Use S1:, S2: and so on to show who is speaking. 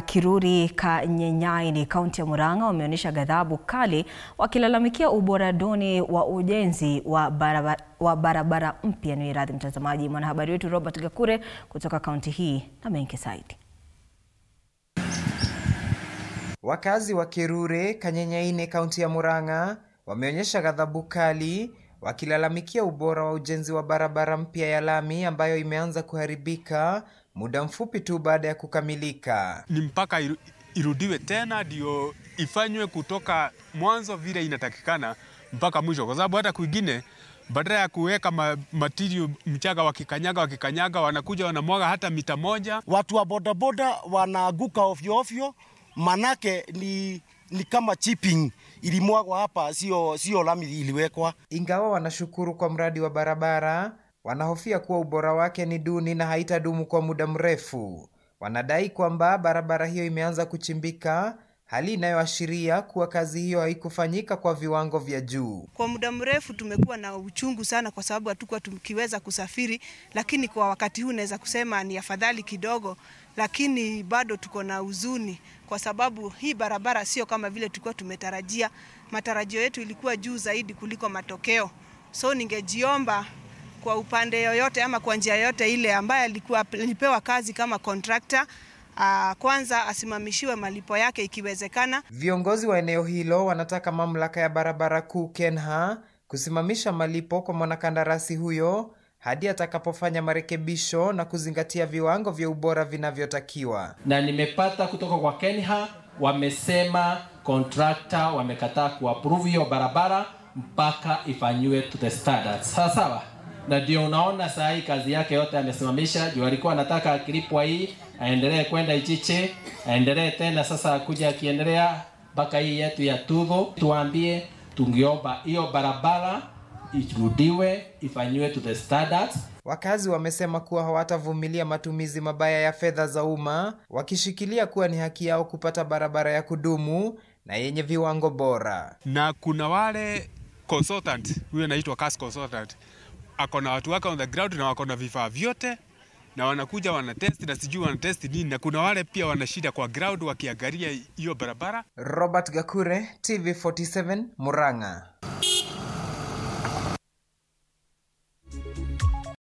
S1: Kiruri Kanyenyaini kaunti ya Murang'a wameonyesha ghadhabu kali wakilalamikia ubora duni wa ujenzi wa barabara mpya. Ni radhi mtazamaji, mwanahabari wetu Robert Gakure kutoka kaunti hii na mengi zaidi.
S2: Wakazi wa Kiruri Kanyenyaini kaunti ya Murang'a wameonyesha ghadhabu kali wakilalamikia ubora wa ujenzi wa barabara mpya ya lami ambayo imeanza kuharibika muda mfupi tu baada ya kukamilika.
S3: Ni mpaka irudiwe tena ndio ifanywe kutoka mwanzo vile inatakikana mpaka mwisho, kwa sababu hata kwingine badala ya kuweka material mchanga wakikanyaga wanakuja wanamwaga hata mita moja.
S4: Watu wa bodaboda wanaanguka ovyo ovyo, manake ni kama chipping ilimwagwa hapa, sio lami iliwekwa.
S2: Ingawa wanashukuru kwa mradi wa barabara, wanahofia kuwa ubora wake ni duni na haitadumu kwa muda mrefu. Wanadai kwamba barabara hiyo imeanza kuchimbika, hali inayoashiria kuwa kazi hiyo haikufanyika kwa viwango vya juu.
S5: Kwa muda mrefu tumekuwa na uchungu sana kwa sababu hatukuwa tukiweza kusafiri, lakini kwa wakati huu naweza kusema ni afadhali kidogo, lakini bado tuko na huzuni kwa sababu hii barabara sio kama vile tulikuwa tumetarajia. Matarajio yetu ilikuwa juu zaidi kuliko matokeo. So ningejiomba kwa upande yoyote ama kwa njia yote ile ambaye alipewa kazi kama contractor, kwanza asimamishiwe malipo yake ikiwezekana.
S2: Viongozi wa eneo hilo wanataka mamlaka ya barabara kuu KENHA kusimamisha malipo kwa mwanakandarasi huyo hadi atakapofanya marekebisho na kuzingatia viwango vya ubora vinavyotakiwa.
S6: Na nimepata kutoka kwa KENHA, wamesema contractor wamekataa kuapprove hiyo barabara mpaka ifanywe to the standards. Sawa. Na ndio unaona saa hii kazi yake yote amesimamisha. Juu alikuwa anataka akilipwa hii aendelee kwenda Ichiche, aendelee tena sasa kuja akiendelea mpaka hii yetu ya Tugo. Tuambie tungeomba hiyo barabara irudiwe, ifanywe to the standards.
S2: Wakazi wamesema kuwa hawatavumilia matumizi mabaya ya fedha za umma, wakishikilia kuwa ni haki yao kupata barabara ya kudumu na yenye viwango bora.
S3: Na kuna wale consultant, huyo anaitwa CAS consultant, akona watu wake on the ground na wako na vifaa vyote na wanakuja wanatest na sijui wanatest nini, na kuna wale pia wanashida kwa ground wakiangalia hiyo barabara.
S2: Robert Gakure, TV47, Murang'a.